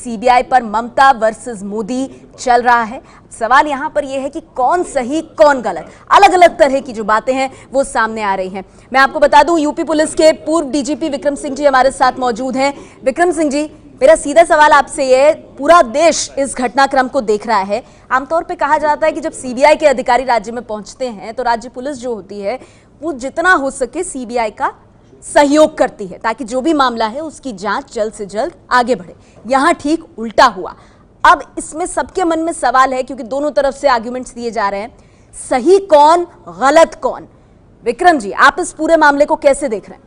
CBI पर ममता versus Modi चल रहा है। सवाल यहां पर यह है कि कौन सही कौन गलत, अलग अलग तरह की जो बातें हैं वो सामने आ रही हैं। मैं आपको बता दूं, यूपी पुलिस के पूर्व डीजीपी विक्रम सिंह जी हमारे साथ मौजूद हैं। विक्रम सिंह जी, मेरा सीधा सवाल आपसे ये, पूरा देश इस घटनाक्रम को देख रहा है। आमतौर पे कहा जाता है कि जब सीबीआई के अधिकारी राज्य में पहुंचते हैं तो राज्य पुलिस जो होती है वो जितना हो सके सीबीआई का सहयोग करती है ताकि जो भी मामला है उसकी जांच जल्द से जल्द आगे बढ़े। यहां ठीक उल्टा हुआ। अब इसमें सबके मन में सवाल है, क्योंकि दोनों तरफ से आर्ग्यूमेंट्स दिए जा रहे हैं, सही कौन गलत कौन। विक्रम जी, आप इस पूरे मामले को कैसे देख रहे हैं?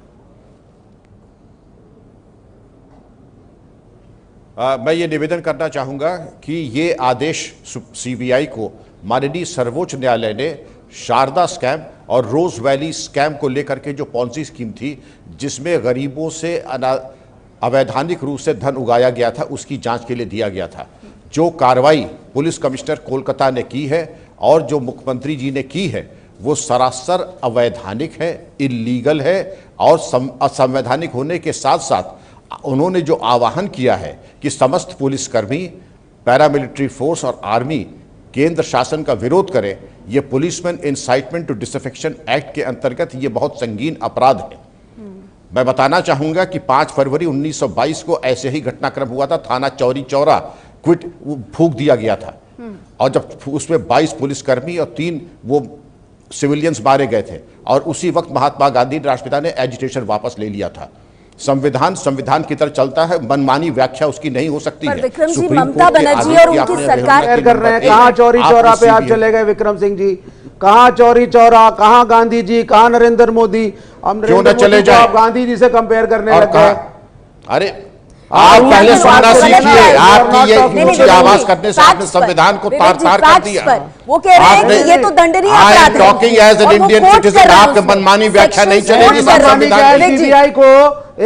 मैं ये निवेदन करना चाहूंगा कि ये आदेश सीबीआई को माननीय सर्वोच्च न्यायालय ने शारदा स्कैम और रोज वैली स्कैम को लेकर के जो पॉलिसी स्कीम थी जिसमें गरीबों से अवैधानिक रूप से धन उगाया गया था उसकी जांच के लिए दिया गया था। जो कार्रवाई पुलिस कमिश्नर कोलकाता ने की है और जो मुख्यमंत्री जी ने की है वो सरासर अवैधानिक है, इल्लीगल है और असंवैधानिक होने के साथ साथ उन्होंने जो आह्वान किया है कि समस्त पुलिसकर्मी, पैरामिलिट्री फोर्स और आर्मी केंद्र शासन का विरोध करें, यह policeman incitement to disaffection act के अंतर्गत ये बहुत संगीन अपराध है। मैं बताना चाहूंगा कि 5 फरवरी 1922 को ऐसे ही घटनाक्रम हुआ था। थाना चौरी चौरा क्विट फूंक दिया गया था और जब उसमें 22 पुलिसकर्मी और 3 वो सिविलियंस मारे गए थे और उसी वक्त महात्मा गांधी राष्ट्रपिता ने एजिटेशन वापस ले लिया था। संविधान की तरह चलता है, मनमानी व्याख्या उसकी नहीं हो सकती है। विक्रम जी, ममता बनर्जी और उनकी सरकार कर रहे हैं, कहां चौरी चौरा पे आप चले गए विक्रम सिंह जी? कहां चौरी चौरा, कहां गांधी जी, कहां नरेंद्र मोदी? हम नरेंद्र मोदी को आप गांधी जी से कंपेयर करने लग गए। अरे आप पहले सुनना सीखिए। आपकी ये ऊंची आवाज करने से आपने संविधान को तार-तार कर दिया। वो कह रहे हैं कि ये तो दंडनीय अपराध है। I am talking as an Indian citizen. आपके मनमानी व्याख्या नहीं चलेगी संविधान की। सीबीआई को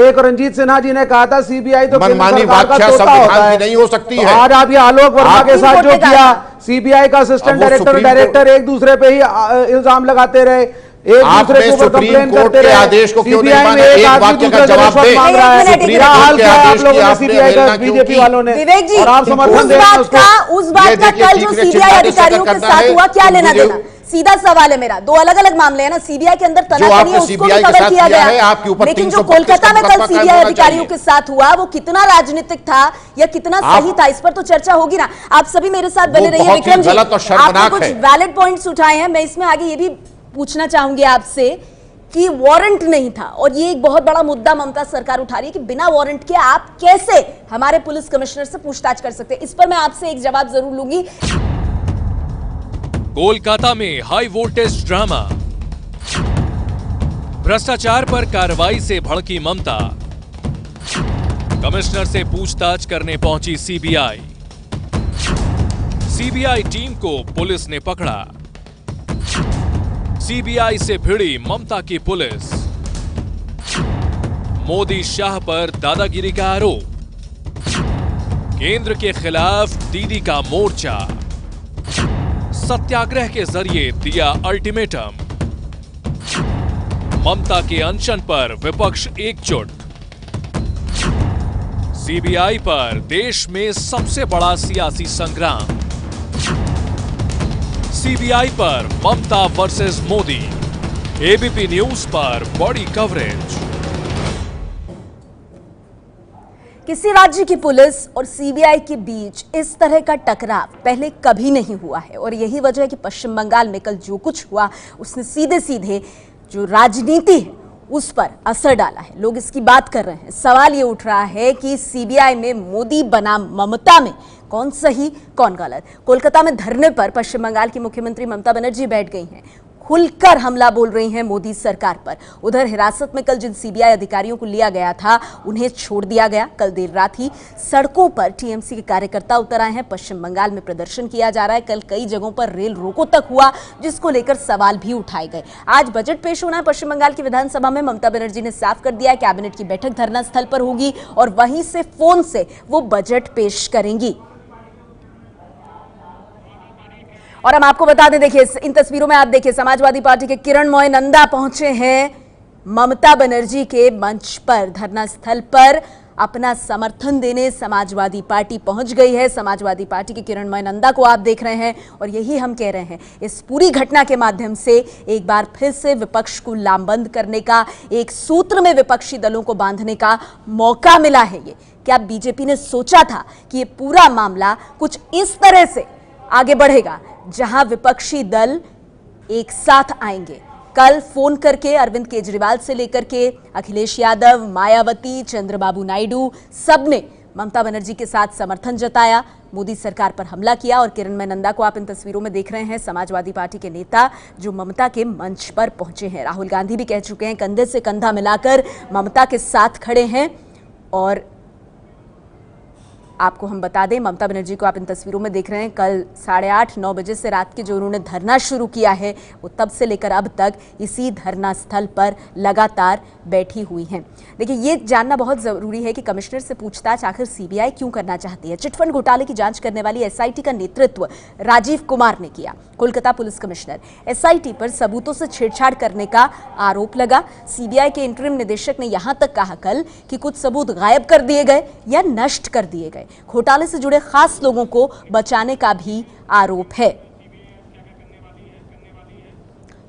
एक रंजीत सिन्हा जी ने कहा था सीबीआई तो मनमानी व्याख्या संविधान की नहीं हो सकती है। आज आप ये आलोक वर्मा के साथ जो किया, सीबीआई का असिस्टेंट डायरेक्टर एक दूसरे पे ही इल्जाम लगाते रहे, एक दूसरे के ऊपर कंप्लेन करते रहे। आदेश को क्यों नहीं माना? एक वाक्य का जवाब दे। मेरा हाल क्या आप लोगों ने सीबीआई का, बीजेपी वालों ने, और आप समर्थन दे रहे हैं उसको। उस बात का कल जो सीबीआई अधिकारियों के साथ हुआ, क्या लेना देना? सीधा सवाल है मेरा। दो अलग अलग मामले हैं ना, सीबीआई के अंदर तनातनी है उसको भी कवर किया गया है, लेकिन जो कोलकाता में कल सीबीआई अधिकारियों के साथ हुआ वो कितना राजनीतिक था या कितना सही था, इस पर तो चर्चा होगी ना। आप सभी मेरे साथ बने रहिए। विक्रम जी, आपने कुछ वैलिड पॉइंट्स उठाए हैं। मैं इसमें आगे ये भी पूछना चाहूंगी आपसे कि वारंट नहीं था, और ये एक बहुत बड़ा मुद्दा ममता सरकार उठा रही है कि बिना वारंट के आप कैसे हमारे पुलिस कमिश्नर से पूछताछ कर सकते हैं। इस पर मैं आपसे एक जवाब जरूर लूंगी। कोलकाता में हाई वोल्टेज ड्रामा, भ्रष्टाचार पर कार्रवाई से भड़की ममता, कमिश्नर से पूछताछ करने पहुंची सीबीआई। सीबीआई टीम को पुलिस ने पकड़ा। सीबीआई से भिड़ी ममता की पुलिस। मोदी शाह पर दादागिरी का आरोप। केंद्र के खिलाफ दीदी का मोर्चा। सत्याग्रह के जरिए दिया अल्टीमेटम। ममता के अनशन पर विपक्ष एकजुट। सीबीआई पर देश में सबसे बड़ा सियासी संग्राम। सीबीआई पर ममता वर्सेस मोदी। एबीपी न्यूज पर बड़ी कवरेज। किसी राज्य की पुलिस और सीबीआई के बीच इस तरह का टकराव पहले कभी नहीं हुआ है, और यही वजह है कि पश्चिम बंगाल में कल जो कुछ हुआ उसने सीधे सीधे जो राजनीति है उस पर असर डाला है। लोग इसकी बात कर रहे हैं। सवाल ये उठ रहा है कि सीबीआई में मोदी बनाम ममता में कौन सही कौन गलत। कोलकाता में धरने पर पश्चिम बंगाल की मुख्यमंत्री ममता बनर्जी बैठ गई हैं, खुलकर हमला बोल रही हैं मोदी सरकार पर। उधर हिरासत में कल जिन सीबीआई अधिकारियों को लिया गया था उन्हें छोड़ दिया गया। कल देर रात ही सड़कों पर टीएमसी के कार्यकर्ता उतर आए हैं। पश्चिम बंगाल में प्रदर्शन किया जा रहा है। कल कई जगहों पर रेल रोको तक हुआ, जिसको लेकर सवाल भी उठाए गए। आज बजट पेश होना है पश्चिम बंगाल की विधानसभा में। ममता बनर्जी ने साफ कर दिया है कैबिनेट की बैठक धरना स्थल पर होगी और वहीं से फोन से वो बजट पेश करेंगी। और हम आपको बता दें, देखिए इन तस्वीरों में आप देखिए समाजवादी पार्टी के किरणमय नंदा पहुंचे हैं ममता बनर्जी के मंच पर, धरना स्थल पर। अपना समर्थन देने समाजवादी पार्टी पहुंच गई है। समाजवादी पार्टी के किरणमय नंदा को आप देख रहे हैं और यही हम कह रहे हैं, इस पूरी घटना के माध्यम से एक बार फिर से विपक्ष को लामबंद करने का, एक सूत्र में विपक्षी दलों को बांधने का मौका मिला है। ये क्या बीजेपी ने सोचा था कि ये पूरा मामला कुछ इस तरह से आगे बढ़ेगा जहां विपक्षी दल एक साथ आएंगे? कल फोन करके अरविंद केजरीवाल से लेकर के अखिलेश यादव, मायावती, चंद्रबाबू नायडू, सबने ममता बनर्जी के साथ समर्थन जताया, मोदी सरकार पर हमला किया। और किरणमय नंदा को आप इन तस्वीरों में देख रहे हैं, समाजवादी पार्टी के नेता जो ममता के मंच पर पहुंचे हैं। राहुल गांधी भी कह चुके हैं, कंधे से कंधा मिलाकर ममता के साथ खड़े हैं। और आपको हम बता दें, ममता बनर्जी को आप इन तस्वीरों में देख रहे हैं, कल 8:30-9 बजे से रात के जो उन्होंने धरना शुरू किया है, वो तब से लेकर अब तक इसी धरना स्थल पर लगातार बैठी हुई हैं। देखिए, ये जानना बहुत जरूरी है कि कमिश्नर से पूछताछ आखिर सीबीआई क्यों करना चाहती है। चिटफंड घोटाले की जांच करने वाली एसआईटी का नेतृत्व राजीव कुमार ने किया। कोलकाता पुलिस कमिश्नर, एसआईटी पर सबूतों से छेड़छाड़ करने का आरोप लगा। सीबीआई के इंटरिम निदेशक ने यहां तक कहा कल कि कुछ सबूत गायब कर दिए गए या नष्ट कर दिए गए। घोटाले से जुड़े खास लोगों को बचाने का भी आरोप है।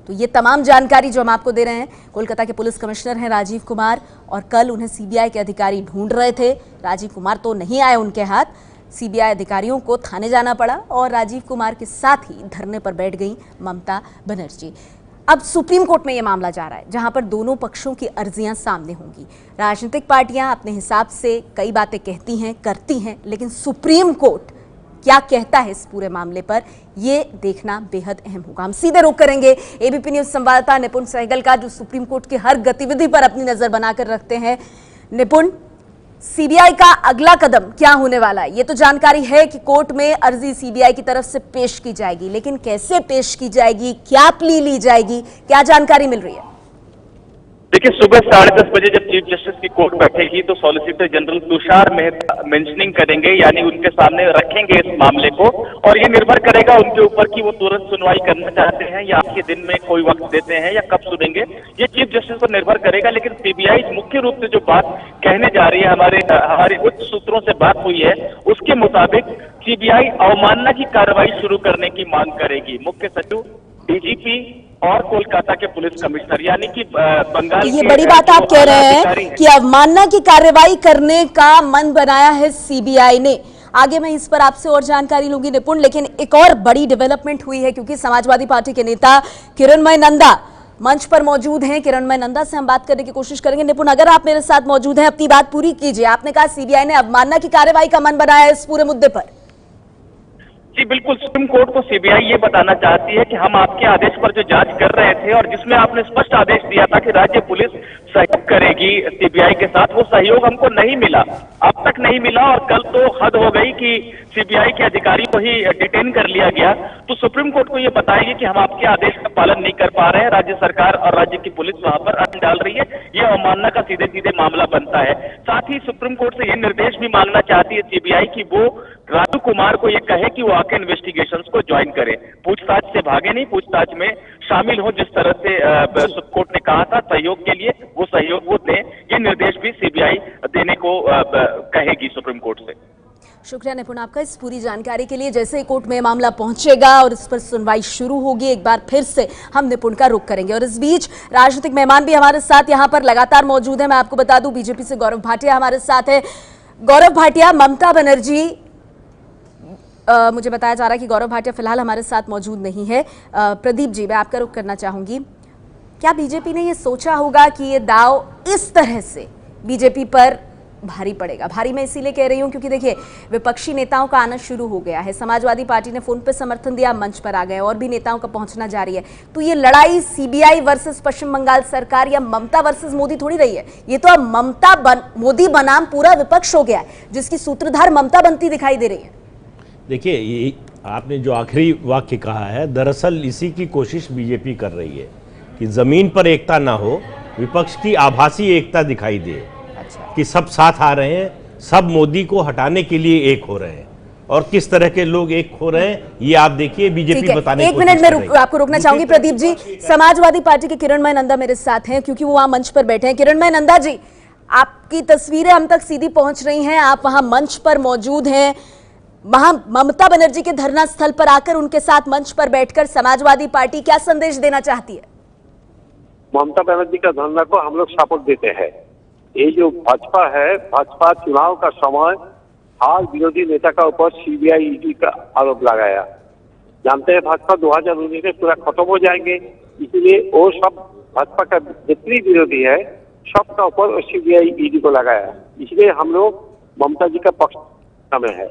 तो ये तमाम जानकारी जो हम आपको दे रहे हैं, कोलकाता के पुलिस कमिश्नर हैं राजीव कुमार, और कल उन्हें सीबीआई के अधिकारी ढूंढ रहे थे। राजीव कुमार तो नहीं आए उनके हाथ, सीबीआई अधिकारियों को थाने जाना पड़ा और राजीव कुमार के साथ ही धरने पर बैठ गई ममता बनर्जी। अब सुप्रीम कोर्ट में यह मामला जा रहा है, जहां पर दोनों पक्षों की अर्जियां सामने होंगी। राजनीतिक पार्टियां अपने हिसाब से कई बातें कहती हैं, करती हैं, लेकिन सुप्रीम कोर्ट क्या कहता है इस पूरे मामले पर, ये देखना बेहद अहम होगा। हम सीधे रुख करेंगे एबीपी न्यूज संवाददाता निपुण सहगल का, जो सुप्रीम कोर्ट की हर गतिविधि पर अपनी नजर बनाकर रखते हैं। निपुण, सीबीआई का अगला कदम क्या होने वाला है? ये तो जानकारी है कि कोर्ट में अर्जी सीबीआई की तरफ से पेश की जाएगी, लेकिन कैसे पेश की जाएगी, क्या प्ली ली जाएगी, क्या जानकारी मिल रही है? देखिए, सुबह 10:30 बजे जब चीफ जस्टिस की कोर्ट बैठेगी तो solicitor general Tushar Mehta mentioning करेंगे, यानी उनके सामने रखेंगे इस मामले को, और ये निर्भर करेगा उनके ऊपर कि वो तुरंत सुनवाई करना चाहते हैं या आज के दिन में कोई वक्त देते हैं या कब सुनेंगे, ये चीफ जस्टिस पर निर्भर करेगा। लेकिन सीबीआई मुख्य रूप से जो बात कहने जा रही है, हमारी उच्च सूत्रों से बात हुई है, उसके मुताबिक सीबीआई अवमानना की कार्रवाई शुरू करने की मांग करेगी। मुख्य सचिव, डीजीपी और कोलकाता के पुलिस कमिश्नर, यानी कि बंगाल, ये बड़ी बात आप कह रहे हैं कि अवमानना की कार्रवाई करने का मन बनाया है सीबीआई ने। आगे मैं इस पर आपसे और जानकारी लूंगी निपुण, लेकिन एक और बड़ी डेवलपमेंट हुई है, क्योंकि समाजवादी पार्टी के नेता किरणमय नंदा मंच पर मौजूद हैं। किरणमय नंदा से हम बात करने की कोशिश करेंगे। निपुण, अगर आप मेरे साथ मौजूद हैं, अपनी बात पूरी कीजिए। आपने कहा सीबीआई ने अवमानना की कार्रवाई का मन बनाया है इस पूरे मुद्दे पर। जी बिल्कुल, सुप्रीम कोर्ट को सीबीआई ये बताना चाहती है कि हम आपके आदेश पर जो जांच कर रहे थे और जिसमें आपने स्पष्ट आदेश दिया था कि राज्य पुलिस सहयोग करेगी सीबीआई के साथ, वो सहयोग हमको नहीं मिला, अब तक नहीं मिला, और कल तो हद हो गई कि सीबीआई के अधिकारी को ही डिटेन कर लिया गया। तो सुप्रीम कोर्ट को ये बताएगी कि हम आपके आदेश का पालन नहीं कर पा रहे हैं, राज्य सरकार और राज्य की पुलिस वहां पर अड़ंग डाल रही है, ये अवमानना का सीधे सीधे मामला बनता है। साथ ही सुप्रीम कोर्ट से ये निर्देश भी मांगना चाहती है सीबीआई की वो राजू कुमार को ये कहे कि वो आके इन्वेस्टिगेशंस को ज्वाइन करे, पूछताछ से भागे नहीं, पूछताछ में शामिल हो, जिस तरह से सुप्रीम कोर्ट ने कहा था सहयोग के लिए, वो सहयोग वो दें। ये निर्देश भी सीबीआई देने को कहेगी सुप्रीम कोर्ट से। शुक्रिया निपुण आपका इस पूरी जानकारी के लिए। जैसे ही कोर्ट में मामला पहुंचेगा और इस पर सुनवाई शुरू होगी, एक बार फिर से हम निपुण का रुख करेंगे। और इस बीच राजनीतिक मेहमान भी हमारे साथ यहां पर लगातार मौजूद है। मैं आपको बता दूं, बीजेपी से गौरव भाटिया हमारे साथ है। गौरव भाटिया, ममता बनर्जी, मुझे बताया जा रहा है कि गौरव भाटिया फिलहाल हमारे साथ मौजूद नहीं है। प्रदीप जी, मैं आपका रुख करना चाहूंगी। क्या बीजेपी ने ये सोचा होगा कि ये दाव इस तरह से बीजेपी पर भारी पड़ेगा? भारी मैं इसीलिए कह रही हूं क्योंकि देखिए, विपक्षी नेताओं का आना शुरू हो गया है। समाजवादी पार्टी ने फोन पे समर्थन दिया, मंच पर आ गए, और भी नेताओं का पहुंचना जारी है। तो ये लड़ाई सीबीआई वर्सेस पश्चिम बंगाल सरकार या ममता वर्सेस मोदी थोड़ी रही है, ये तो अब मोदी बनाम पूरा विपक्ष हो गया है, जिसकी सूत्रधार ममता बनती दिखाई दे रही है। देखिए, ये आपने जो आखिरी वाक्य कहा है, दरअसल इसी की कोशिश बीजेपी कर रही है कि जमीन पर एकता ना हो, विपक्ष की आभासी एकता दिखाई दे। अच्छा। कि सब साथ आ रहे हैं, सब मोदी को हटाने के लिए एक हो रहे हैं, और किस तरह के लोग एक हो रहे हैं ये आप देखिए, बीजेपी बताने एक मिनट में आपको रोकना चाहूंगी। प्रदीप जी, समाजवादी पार्टी के किरणमय नंदा मेरे साथ हैं, क्योंकि वो वहां मंच पर बैठे हैं। किरणमय नंदा जी, आपकी तस्वीरें हम तक सीधी पहुंच रही हैं, आप वहां मंच पर मौजूद हैं। वहां ममता बनर्जी के धरना स्थल पर आकर उनके साथ मंच पर बैठकर समाजवादी पार्टी क्या संदेश देना चाहती है? ममता बनर्जी का धरना को हम लोग सपोर्ट देते हैं। ये जो भाजपा है, भाजपा चुनाव का समय हाल विरोधी नेता का ऊपर सीबीआई ईडी का आरोप लगाया। जानते हैं भाजपा 2019 में पूरा खत्म हो जाएंगे, इसलिए वो सब भाजपा का जितनी विरोधी है सबका ऊपर सीबीआई ईडी को लगाया। इसलिए हम लोग ममता जी का पक्ष में है।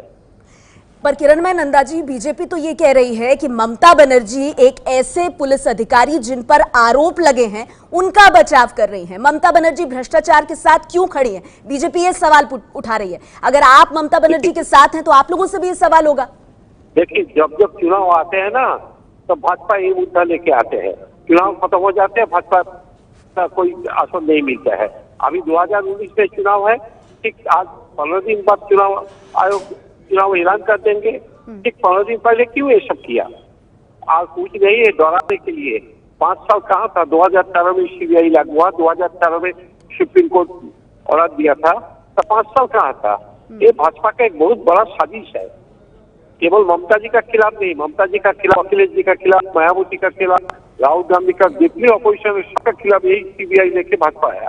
पर किरणमय नंदा जी, बीजेपी तो ये कह रही है कि ममता बनर्जी एक ऐसे पुलिस अधिकारी जिन पर आरोप लगे हैं उनका बचाव कर रही हैं। ममता बनर्जी भ्रष्टाचार के साथ क्यों खड़ी है? बीजेपी ये सवाल उठा रही है। अगर आप ममता बनर्जी के साथ हैं तो आप लोगों से भी ये सवाल होगा। देखिए, जब जब चुनाव आते हैं ना तो भाजपा ये मुद्दा लेके आते हैं। चुनाव खत्म हो जाते हैं, भाजपा का कोई आसन नहीं मिलता है। अभी 2019 में चुनाव है, ठीक आज 15 दिन बाद चुनाव आयोग चुनाव ऐलान कर देंगे। ठीक 15 दिन पहले क्यों ये सब किया? आज कुछ नहीं है दोहराने के लिए। 5 साल कहाँ था? 2013 में सीबीआई लागू हुआ, 2013 में सुप्रीम कोर्ट ऑर्डर दिया था, तो 5 साल कहाँ था? ये भाजपा का एक बहुत बड़ा साजिश है। केवल ममता जी का खिलाफ नहीं, ममता जी का खिलाफ, अखिलेश जी का खिलाफ, मायावती का खिलाफ, राहुल गांधी का, जितने अपोजिशन है सबका खिलाफ यही सीबीआई लेके भाजपा है।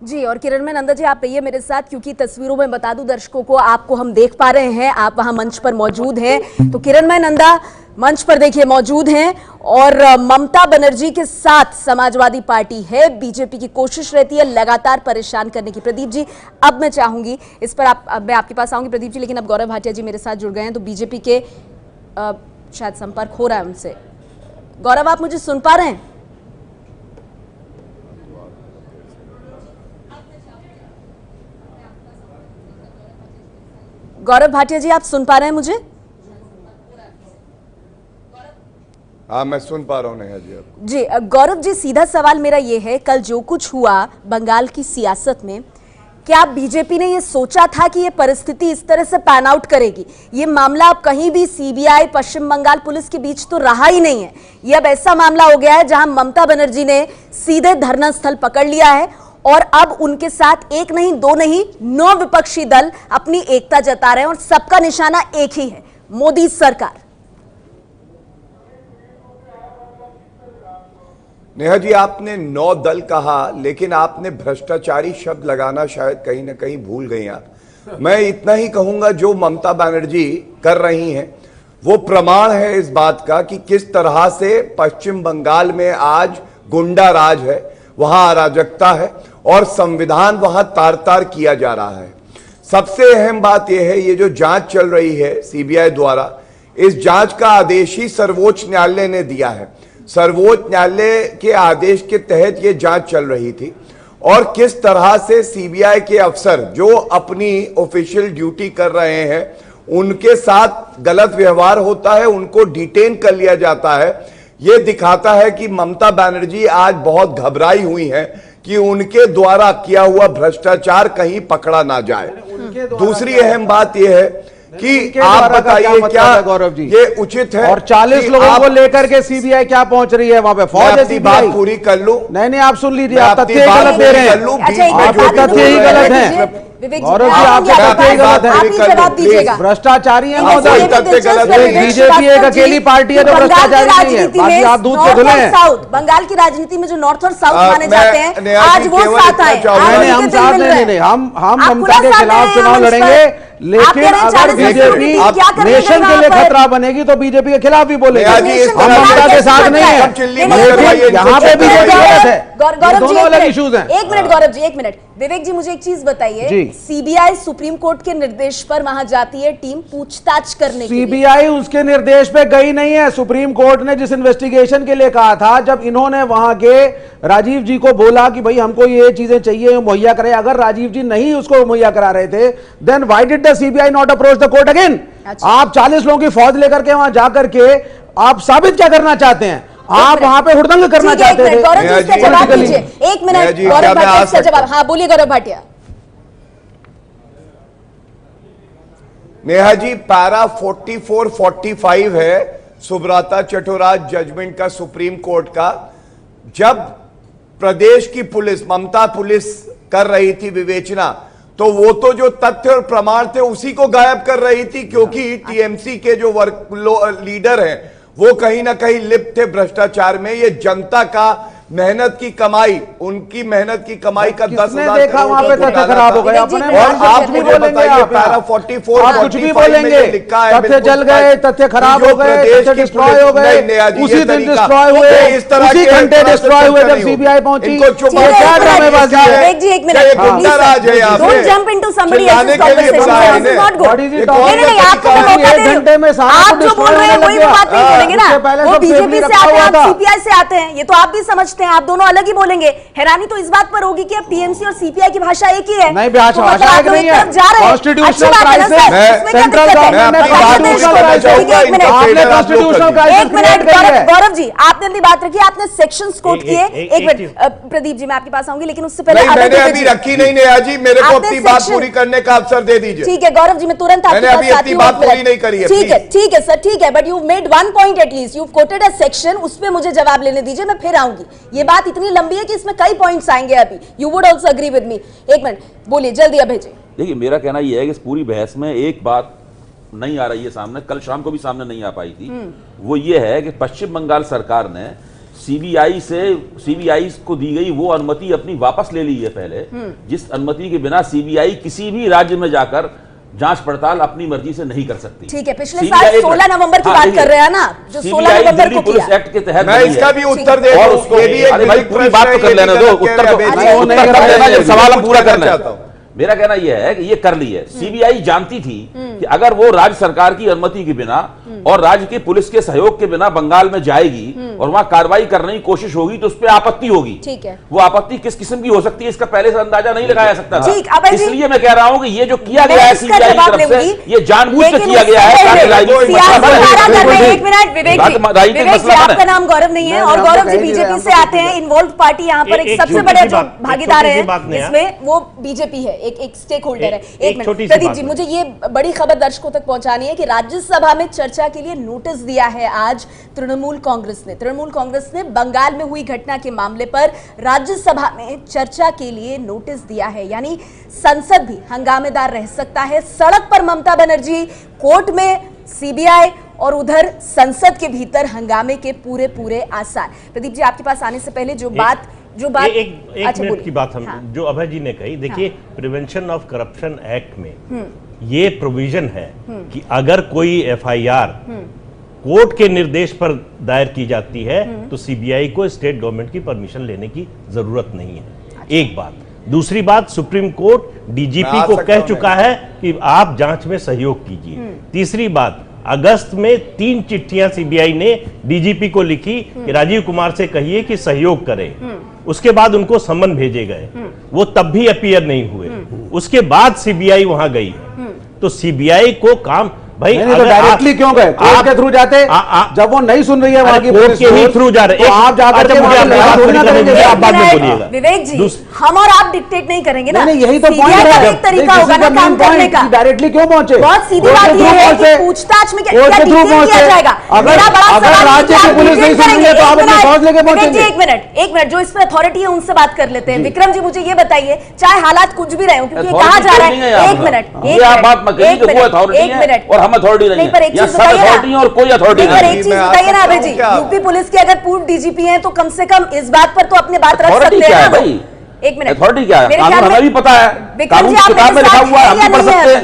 जी, और किरणमय नंदा जी आप रहिए मेरे साथ, क्योंकि तस्वीरों में बता दूं दर्शकों को, आपको हम देख पा रहे हैं, आप वहां मंच पर मौजूद हैं। तो किरणमय नंदा मंच पर देखिए मौजूद हैं और ममता बनर्जी के साथ समाजवादी पार्टी है। बीजेपी की कोशिश रहती है लगातार परेशान करने की। प्रदीप जी, अब मैं चाहूंगी इस पर मैं आपके पास आऊंगी प्रदीप जी, लेकिन अब गौरव भाटिया जी मेरे साथ जुड़ गए हैं। तो बीजेपी के शायद संपर्क हो रहा है उनसे। गौरव, आप मुझे सुन पा रहे हैं? गौरव भाटिया जी, आप सुन पा रहे हैं मुझे? हाँ, मैं सुन पा रहा हूँ नेहा जी। जी गौरव जी, सीधा सवाल मेरा ये है, कल जो कुछ हुआ बंगाल की सियासत में, क्या बीजेपी ने ये सोचा था कि ये परिस्थिति इस तरह से पैन आउट करेगी? ये मामला अब कहीं भी सीबीआई, पश्चिम बंगाल पुलिस के बीच तो रहा ही नहीं है। ये अब ऐसा मामला हो गया है जहां ममता बनर्जी ने सीधे धरना स्थल पकड़ लिया है और अब उनके साथ एक नहीं, दो नहीं, 9 विपक्षी दल अपनी एकता जता रहे हैं और सबका निशाना एक ही है, मोदी सरकार। नेहा जी, आपने 9 दल कहा, लेकिन आपने भ्रष्टाचारी शब्द लगाना शायद कहीं ना कहीं भूल गई आप। मैं इतना ही कहूंगा, जो ममता बनर्जी कर रही हैं वो प्रमाण है इस बात का कि किस तरह से पश्चिम बंगाल में आज गुंडा राज है, वहां अराजकता है और संविधान वहां तार तार किया जा रहा है। सबसे अहम बात यह है, ये जो जांच चल रही है सीबीआई द्वारा, इस जांच का आदेश ही सर्वोच्च न्यायालय ने दिया है। सर्वोच्च न्यायालय के आदेश के तहत ये जांच चल रही थी और किस तरह से सीबीआई के अफसर जो अपनी ऑफिशियल ड्यूटी कर रहे हैं उनके साथ गलत व्यवहार होता है, उनको डिटेन कर लिया जाता है। ये दिखाता है कि ममता बनर्जी आज बहुत घबराई हुई है कि उनके द्वारा किया हुआ भ्रष्टाचार कहीं पकड़ा ना जाए। दूसरी अहम बात यह है कि आप बताइए क्या गौरव जी ये उचित है? और 40 लोगों को लेकर के सीबीआई क्या पहुंच रही है वहां पे? फौज है सीबीआई। बात पूरी कर लूं? नहीं, आप सुन लीजिए, आप तथ्य गलत दे रहे हैं। आपके तथ्य ही गलत हैं गौरव जी, आपके तथ्य ही गलत है। भ्रष्टाचारी है बीजेपी, एक अकेली पार्टी है जो भ्रष्टाचारी नहीं है। बाकी आप दूध के धुले हैं। बंगाल की राजनीति में जो नॉर्थ और साउथ माने जाते हैं, आज वो साथ आए। हम साथ नहीं, हम ममता के खिलाफ चुनाव लड़ेंगे, लेकिन अगर बीजेपी नेशन के लिए खतरा बनेगी तो बीजेपी के खिलाफ भी बोलेंगे। हम ममता के साथ नहीं है, यहाँ पे बीजेपी गलत है। दोनों अलग इश्यूज हैं। एक मिनट गौरव जी, एक मिनट। विवेक जी, मुझे एक चीज बताइए, सीबीआई सुप्रीम कोर्ट के निर्देश पर वहां जाती है टीम पूछताछ करने के लिए। सीबीआई उसके निर्देश पे गई नहीं है। सुप्रीम कोर्ट ने जिस इन्वेस्टिगेशन के लिए कहा था, जब इन्होंने वहां के राजीव जी को बोला कि भाई हमको ये चीजें चाहिए, मुहैया करें, अगर राजीव जी नहीं उसको मुहैया करा रहे थे, then why did the CBI not approach the court again? आप 40 लोगों की फौज लेकर के वहां जाकर के आप साबित क्या करना चाहते हैं? आप वहां पे हुड़दंग करना चाहते थे। गौरव जी, इसका जवाब दीजिए। एक मिनट गौरव भाटिया, इसका जवाब। हाँ, बोलिए गौरव भाटिया। नेहा जी, पैरा 44-45 है सुब्रता चटोराज जजमेंट का सुप्रीम कोर्ट का। जब प्रदेश की पुलिस, ममता पुलिस कर रही थी विवेचना, तो वो तो जो तथ्य और प्रमाण थे उसी को गायब कर रही थी, क्योंकि टीएमसी के जो लीडर हैं वो कहीं ना कहीं लिप्त थे भ्रष्टाचार में। ये जनता का मेहनत की कमाई, उनकी मेहनत की कमाई का 10,000 देखा वहां पे तथ्य खराब हो गए अपने। और आप भी बोलेंगे, पैरा 44 आप कुछ भी बोलेंगे, तथ्य जल गए, तथ्य खराब हो गए, तथ्य डिस्ट्रॉय हो गए, उसी दिन डिस्ट्रॉय हुए, उसी घंटे डिस्ट्रॉय हुए जब सीबीआई पहुंची। क्या ड्रामेबाजी है? एक मिनट, गुंडाराज है यहाँ पे, जंप इनटू समबडी चिल्लाने के लिए बुलाया है। एक घंटे में आप जो बोल रहे हैं वही बात नहीं बोलेंगे ना, वो बीजेपी से आते हैं, आप सीपीआई से आते हैं, ये तो आप भी समझते हैं, आप दोनों अलग ही बोलेंगे। हैरानी तो इस बात पर होगी कि अब टीएमसी और सीपीआई की भाषा एक ही है। नहीं, भाषा एक नहीं है, कॉन्स्टिट्यूशनल क्राइसिस, सेंट्रल गवर्नमेंट ने कॉन्स्टिट्यूशनल क्राइसिस। गौरव जी, आपने अपनी बात रखी, आपने सेक्शंस कोट किए। एक मिनट प्रदीप जी, मैं आपके पास आऊंगी, लेकिन उससे पहले मैंने अभी रखी नहीं नेहा जी, मेरे को अपनी बात पूरी करने का अवसर दे दीजिए। ठीक है गौरव जी, मैं तुरंत मैंने अभी अपनी बात पूरी नहीं करी है। ठीक है सर, ठीक है, but you made one point at least, you coated a section, उस पे मुझे जवाब लेने दीजिए, मैं फिर आऊंगी। ये बात इतनी लंबी है कि इसमें कई पॉइंट्स आएंगे अभी। You would also agree with me. एक मिनट बोलिए, जल्दी अभय जी। देखिए, मेरा कहना यह है कि इस पूरी बहस में एक बात नहीं आ रही है सामने, कल शाम को भी सामने नहीं आ पाई थी। वो ये है कि पश्चिम बंगाल सरकार ने सीबीआई को दी गई वो अनुमति अपनी वापस ले ली है पहले, जिस अनुमति के बिना सीबीआई किसी भी राज्य में जाकर जांच पड़ताल अपनी मर्जी से नहीं कर सकती। ठीक है, पिछले साल 16 नवंबर की बात कर रहे हैं ना, जो 16 नवंबर को पुलिस एक्ट के तहत मैं इसका भी उत्तर दे दूं, उसको पूरी बात तो कर लेने दो, उत्तर कर लेना, जब सवाल हम पूरा करना चाहता हूं। मेरा कहना यह है कि ये कर ली है। सीबीआई जानती थी कि अगर वो राज्य सरकार की अनुमति के बिना और राज्य की पुलिस के सहयोग के बिना बंगाल में जाएगी और वहां कार्रवाई करने की कोशिश होगी तो उस पर आपत्ति होगी। ठीक है, वो आपत्ति किस किस्म की हो सकती है इसका पहले से अंदाजा नहीं लगाया सकता था। ठीक, अब इसलिए मैं कह रहा हूं कि ये जो किया गया है सीबीआई की तरफ से, ये जानबूझ के किया गया है। एक मिनट विवेक जी, आपका नाम गौरव नहीं है और गौरव जी बीजेपी से आते हैं, इन्वॉल्व पार्टी यहाँ पर एक सबसे बड़े जो भागीदार है इसमें वो बीजेपी है, एक स्टेक होल्डर है। एक मिनट प्रदीप जी, मुझे ये बड़ी खबर दर्शकों तक पहुंचानी है कि राज्यसभा में चर्चा के लिए नोटिस दिया है आज तृणमूल कांग्रेस ने बंगाल में हुई घटना के मामले पर राज्यसभा में चर्चा के लिए नोटिस दिया है। यानी संसद भी हंगामेदार रह सकता है। सड़क पर ममता बनर्जी, कोर्ट में सीबीआई और उधर संसद के भीतर हंगामे के पूरे आसार। प्रदीप जी, आपके पास आने से पहले जो बात एक मिनट की बात हम जो अभय जी ने कही, देखिए प्रिवेंशन ऑफ करप्शन एक्ट में ये प्रोविजन है कि अगर कोई एफआईआर कोर्ट के निर्देश पर दायर की जाती है तो सीबीआई को स्टेट गवर्नमेंट की परमिशन लेने की जरूरत नहीं है। एक बात। दूसरी बात, सुप्रीम कोर्ट डीजीपी को कह चुका है कि आप जांच में सहयोग कीजिए। तीसरी बात, अगस्त में 3 चिट्ठियां सीबीआई ने डीजीपी को लिखी कि राजीव कुमार से कहिए कि सहयोग करें। उसके बाद उनको समन भेजे गए, वो तब भी अपीयर नहीं हुए। उसके बाद सीबीआई वहां गई, तो सीबीआई को काम भाई नहीं, तो डायरेक्टली क्यों गए? कोर्ट के थ्रू जाते, जब वो नहीं सुन रही है वहां की कोर्ट के ही थ्रू जा रहे हैं, आप जाकर के आप बाद में बोलिएगा। विवेक जी, हम और आप डिक्टेट नहीं करेंगे ना। नहीं, यही तो पॉइंट है। एक तरीका होगा ना काम करने का। डायरेक्टली क्यों पहुंचे? बहुत सीधी बात ये है कि पूछताछ में क्या किया जाएगा। अगर राज्य की पुलिस नहीं सुन रही है तो आप अपनी फौज लेके पहुंचेंगे। एक मिनट, जो इस पर अथॉरिटी है उनसे बात कर लेते हैं। विक्रम जी, मुझे ये बताइए, चाहे हालात कुछ भी रहे हो, क्योंकि कहा जा रहा है, एक मिनट और हम अथॉरिटी नहीं है, एक चीज बताइए और कोई अथॉरिटी नहीं। एक चीज बताइए ना अभय जी, यूपी पुलिस के अगर पूर्व डीजीपी हैं तो कम से कम इस बात पर तो अपने बात रख सकते हैं ना। एक मिनट, अथॉरिटी क्या है? कानून हमें भी पता है, कानून की किताब में लिखा हुआ है, हम भी पढ़ सकते हैं।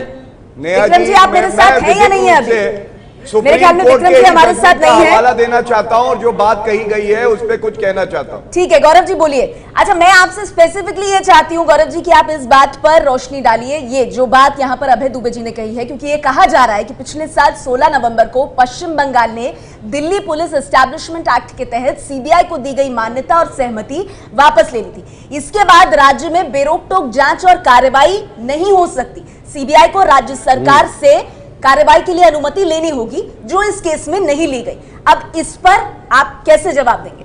विक्रम जी, आप मेरे साथ हैं या नहीं है अभी? मेरे ख्याल में विक्रम जी हमारे साथ नहीं है। हवाला देना चाहता हूं और जो बात कही गई है उस पर कुछ कहना चाहता हूं। ठीक है गौरव जी, बोलिए। अच्छा, मैं आपसे स्पेसिफिकली ये चाहती हूं गौरव जी कि आप इस बात पर रोशनी डालिए, ये जो बात यहां पर अभय दुबे जी ने कही है, क्योंकि ये कहा जा रहा है कि पिछले साल 16 नवंबर को पश्चिम बंगाल ने दिल्ली पुलिस एस्टैब्लिशमेंट एक्ट के तहत सीबीआई को दी गई मान्यता और सहमति वापस ले ली थी। इसके बाद राज्य में बेरोक-टोक जांच और कार्रवाई नहीं हो सकती। सीबीआई को राज्य सरकार से कार्रवाई के लिए अनुमति लेनी होगी, जो इस केस में नहीं ली गई। अब इस पर आप कैसे जवाब देंगे?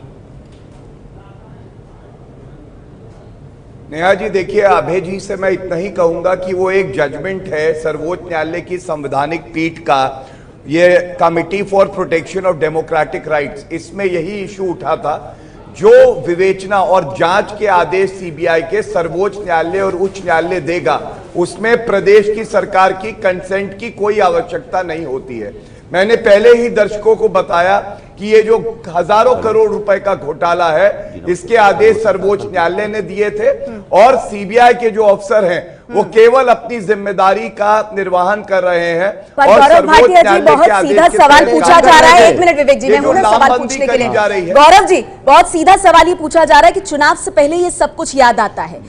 नेहा जी, देखिए, अभय जी से मैं इतना ही कहूंगा कि वो एक जजमेंट है सर्वोच्च न्यायालय की संवैधानिक पीठ का, ये committee for protection of democratic rights, इसमें यही इशू उठा था। जो विवेचना और जांच के आदेश सीबीआई के सर्वोच्च न्यायालय और उच्च न्यायालय देगा, उसमें प्रदेश की सरकार की कंसेंट की कोई आवश्यकता नहीं होती है। मैंने पहले ही दर्शकों को बताया कि ये जो हजारों करोड़ रुपए का घोटाला है, इसके आदेश सर्वोच्च न्यायालय ने दिए थे और सीबीआई के जो अफसर हैं वो केवल अपनी जिम्मेदारी का निर्वहन कर रहे हैं। पर और गौरव भाटिया जी, बहुत सीधा सवाल पूछा जा रहा है। एक मिनट विवेक जी, मैं हूं ना सवाल पूछने के लिए। गौरव जी, बहुत सीधा सवाल ये पूछा जा रहा है कि चुनाव से पहले ये सब कुछ याद आता है,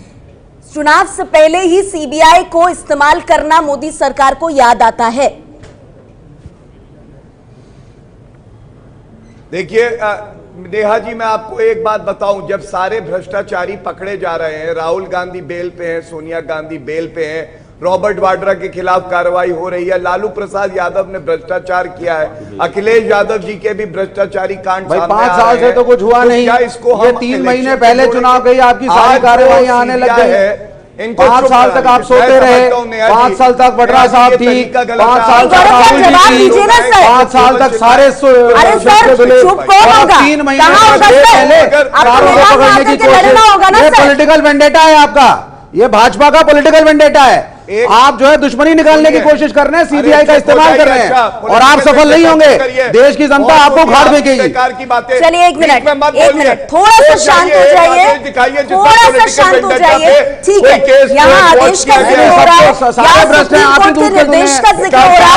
चुनाव से पहले ही सीबीआई को इस्तेमाल करना मोदी सरकार को याद आता है। देखिए नेहा जी, मैं आपको एक बात बताऊं, जब सारे भ्रष्टाचारी पकड़े जा रहे हैं, राहुल गांधी बेल पे हैं, सोनिया गांधी बेल पे हैं, रॉबर्ट वाड्रा के खिलाफ कार्रवाई हो रही है, लालू प्रसाद यादव ने भ्रष्टाचार किया है, अखिलेश यादव जी के भी भ्रष्टाचारी कांड भाई सामने 5 साल से तो कुछ हुआ नहीं। ये 3 महीने पहले चुनाव गई, आपकी सारी कार्रवाई आने लग गई है। 5 साल तक आप सोते रहे, 5 साल तक वड्रा साहब थी, 5 साल तक राहुल जी थी, 5 साल तक सारे 3 महीने पहले चारों को पकड़ने की कोशिश। ये पॉलिटिकल वेंडेटा है आपका, ये भाजपा का पॉलिटिकल वेंडेटा है। आप जो है दुश्मनी निकालने की कोशिश कर रहे हैं, सीबीआई का इस्तेमाल कर रहे हैं और आप सफल नहीं होंगे। देश की जनता आपको उखाड़ फेंकेगी। चलिए एक मिनट, थोड़ा सा शांत हो जाइए, थोड़ा सा शांत हो जाइए। ठीक है, यहाँ आदेश का जिक्र हो रहा है, सारे भ्रष्ट हैं, आप ही दूध के निर्देश का जिक्र हो रहा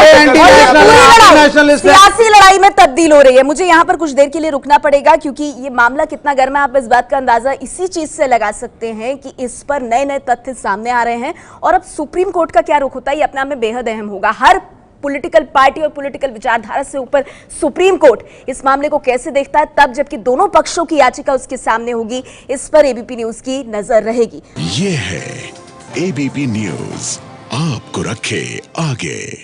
है, सियासी लड़ाई में तब्दील हो रही है। मुझे यहाँ पर कुछ देर के लिए रुकना पड़ेगा क्योंकि ये मामला कितना गर्म है, आप इस बात का अंदाजा इसी चीज से लगा सकते हैं कि इस पर नए नए तथ्य सामने आ रहे हैं और अब सुप्रीम कोर्ट का क्या रुख होता है ये अपने आप में बेहद अहम होगा। हर पॉलिटिकल पार्टी और पॉलिटिकल विचारधारा से ऊपर सुप्रीम कोर्ट इस मामले को कैसे देखता है, तब जबकि दोनों पक्षों की याचिका उसके सामने होगी, इस पर एबीपी न्यूज की नजर रहेगी। ये है एबीपी न्यूज, आपको रखे आगे।